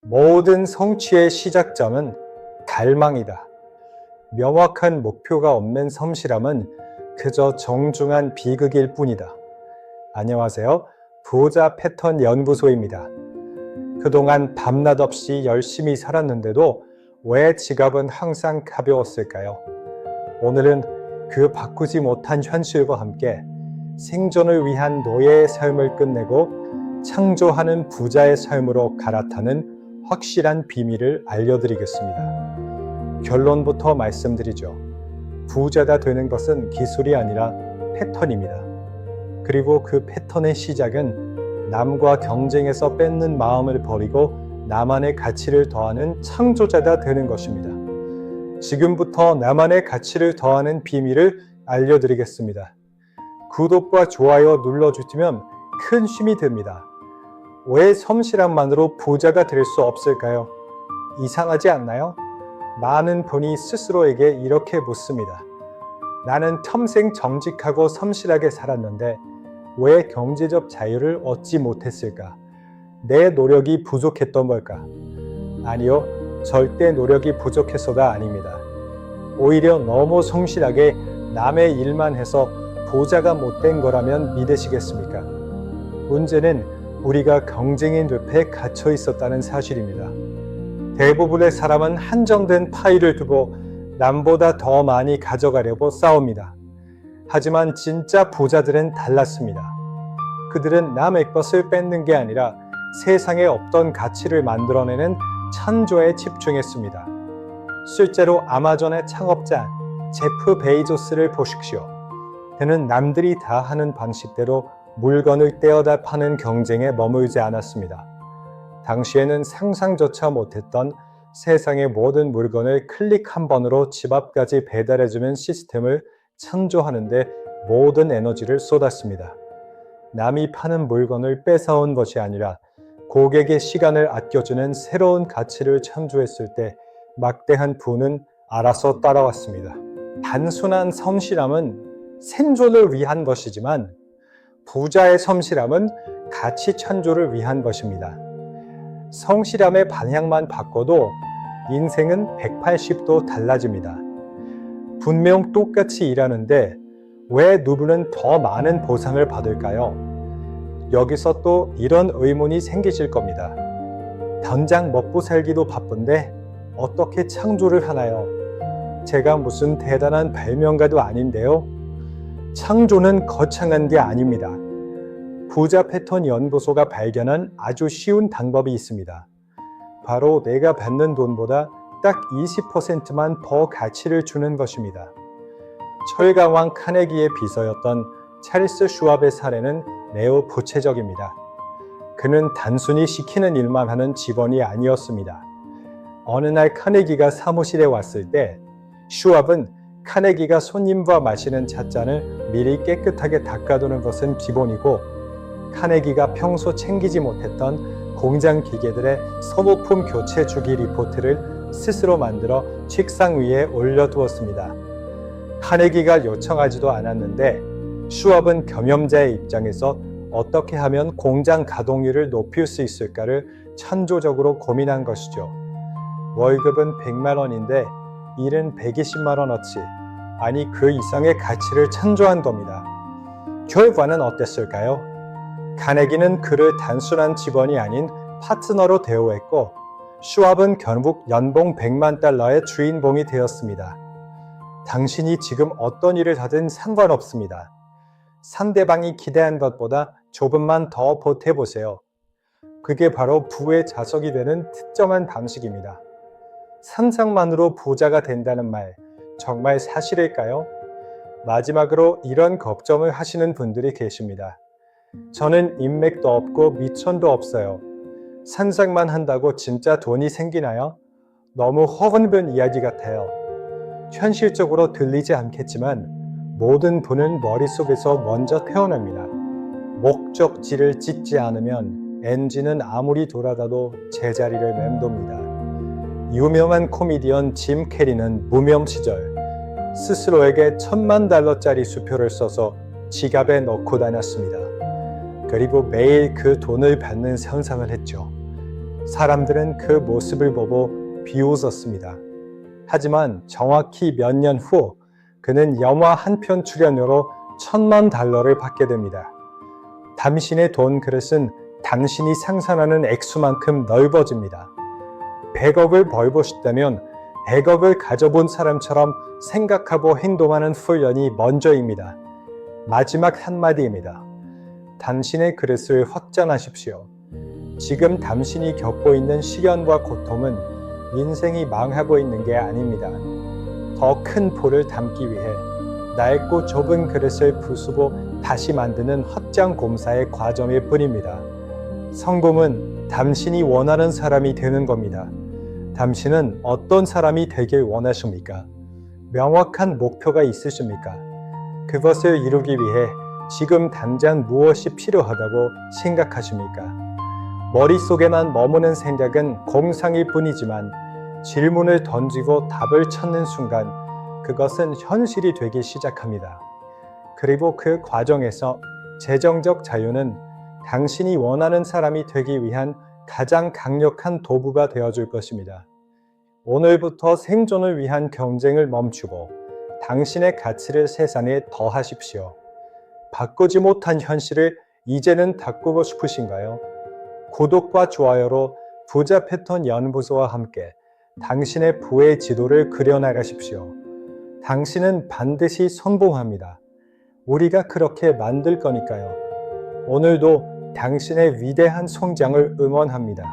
모든 성취의 시작점은 갈망이다. 명확한 목표가 없는 성실함은 그저 정중한 비극일 뿐이다. 안녕하세요. 부자 패턴 연구소입니다. 그동안 밤낮 없이 열심히 살았는데도 왜 지갑은 항상 가벼웠을까요? 오늘은 그 바꾸지 못한 현실과 함께 생존을 위한 노예의 삶을 끝내고 창조하는 부자의 삶으로 갈아타는 확실한 비밀을 알려드리겠습니다. 결론부터 말씀드리죠. 부자가 되는 것은 기술이 아니라 패턴입니다. 그리고 그 패턴의 시작은 남과 경쟁에서 뺏는 마음을 버리고 나만의 가치를 더하는 창조자가 되는 것입니다. 지금부터 나만의 가치를 더하는 비밀을 알려드리겠습니다. 구독과 좋아요 눌러주시면 큰 힘이 됩니다. 왜 성실함만으로 부자가 될 수 없을까요? 이상하지 않나요? 많은 분이 스스로에게 이렇게 묻습니다. 나는 평생 정직하고 성실하게 살았는데 왜 경제적 자유를 얻지 못했을까? 내 노력이 부족했던 걸까? 아니요, 절대 노력이 부족해서가 아닙니다. 오히려 너무 성실하게 남의 일만 해서 부자가 못된 거라면 믿으시겠습니까? 문제는 우리가 경쟁의 늪에 갇혀 있었다는 사실입니다. 대부분의 사람은 한정된 파일을 두고 남보다 더 많이 가져가려고 싸웁니다. 하지만 진짜 부자들은 달랐습니다. 그들은 남의 것을 뺏는 게 아니라 세상에 없던 가치를 만들어내는 창조에 집중했습니다. 실제로 아마존의 창업자 제프 베이조스를 보십시오. 그는 남들이 다 하는 방식대로 물건을 떼어다 파는 경쟁에 머물지 않았습니다. 당시에는 상상조차 못했던 세상의 모든 물건을 클릭 한 번으로 집 앞까지 배달해주는 시스템을 창조하는 데 모든 에너지를 쏟았습니다. 남이 파는 물건을 뺏어온 것이 아니라 고객의 시간을 아껴주는 새로운 가치를 창조했을 때 막대한 부는 알아서 따라왔습니다. 단순한 성실함은 생존을 위한 것이지만 부자의 성실함은 가치 창조를 위한 것입니다. 성실함의 방향만 바꿔도 인생은 180도 달라집니다. 분명 똑같이 일하는데 왜 누구는 더 많은 보상을 받을까요? 여기서 또 이런 의문이 생기실 겁니다. 당장 먹고 살기도 바쁜데 어떻게 창조를 하나요? 제가 무슨 대단한 발명가도 아닌데요. 창조는 거창한 게 아닙니다. 부자 패턴 연구소가 발견한 아주 쉬운 방법이 있습니다. 바로 내가 받는 돈보다 딱 20%만 더 가치를 주는 것입니다. 철강왕 카네기의 비서였던 찰스 슈왑의 사례는 매우 구체적입니다. 그는 단순히 시키는 일만 하는 직원이 아니었습니다. 어느 날 카네기가 사무실에 왔을 때 슈왑은 카네기가 손님과 마시는 찻잔을 미리 깨끗하게 닦아두는 것은 기본이고 카네기가 평소 챙기지 못했던 공장 기계들의 소모품 교체 주기 리포트를 스스로 만들어 책상 위에 올려두었습니다. 카네기가 요청하지도 않았는데 슈왑은 경영자의 입장에서 어떻게 하면 공장 가동률을 높일 수 있을까를 창조적으로 고민한 것이죠. 월급은 100만 원인데 일은 120만 원어치, 아니 그 이상의 가치를 창조한 겁니다. 결과는 어땠을까요? 카네기는 그를 단순한 직원이 아닌 파트너로 대우했고 슈왑은 결국 연봉 100만 달러의 주인공이 되었습니다. 당신이 지금 어떤 일을 하든 상관없습니다. 상대방이 기대한 것보다 조금만 더 보태보세요. 그게 바로 부의 자석이 되는 특정한 방식입니다. 상상만으로 부자가 된다는 말, 정말 사실일까요? 마지막으로 이런 걱정을 하시는 분들이 계십니다. 저는 인맥도 없고 미천도 없어요. 상상만 한다고 진짜 돈이 생기나요? 너무 허언된 이야기 같아요. 현실적으로 들리지 않겠지만 모든 분은 머릿속에서 먼저 태어납니다. 목적지를 찍지 않으면 엔진은 아무리 돌아가도 제자리를 맴돕니다. 유명한 코미디언 짐 캐리는 무명 시절 스스로에게 $10,000,000짜리 수표를 써서 지갑에 넣고 다녔습니다. 그리고 매일 그 돈을 받는 상상을 했죠. 사람들은 그 모습을 보고 비웃었습니다. 하지만 정확히 몇 년 후 그는 영화 한 편 출연료로 $10,000를 받게 됩니다. 당신의 돈 그릇은 당신이 상상하는 액수만큼 넓어집니다. 100억을 벌고 싶다면 100억을 가져본 사람처럼 생각하고 행동하는 훈련이 먼저입니다. 마지막 한마디입니다. 당신의 그릇을 확장하십시오. 지금 당신이 겪고 있는 시련과 고통은 인생이 망하고 있는 게 아닙니다. 더 큰 볼을 담기 위해 낡고 좁은 그릇을 부수고 다시 만드는 확장 공사의 과정일 뿐입니다. 성공은 당신이 원하는 사람이 되는 겁니다. 당신은 어떤 사람이 되길 원하십니까? 명확한 목표가 있으십니까? 그것을 이루기 위해 지금 당장 무엇이 필요하다고 생각하십니까? 머릿속에만 머무는 생각은 공상일 뿐이지만 질문을 던지고 답을 찾는 순간 그것은 현실이 되기 시작합니다. 그리고 그 과정에서 재정적 자유는 당신이 원하는 사람이 되기 위한 가장 강력한 도구가 되어줄 것입니다. 오늘부터 생존을 위한 경쟁을 멈추고 당신의 가치를 세상에 더하십시오. 바꾸지 못한 현실을 이제는 바꾸고 싶으신가요? 구독과 좋아요로 부자 패턴 연구소와 함께 당신의 부의 지도를 그려나가십시오. 당신은 반드시 성공합니다. 우리가 그렇게 만들 거니까요. 오늘도 당신의 위대한 성장을 응원합니다.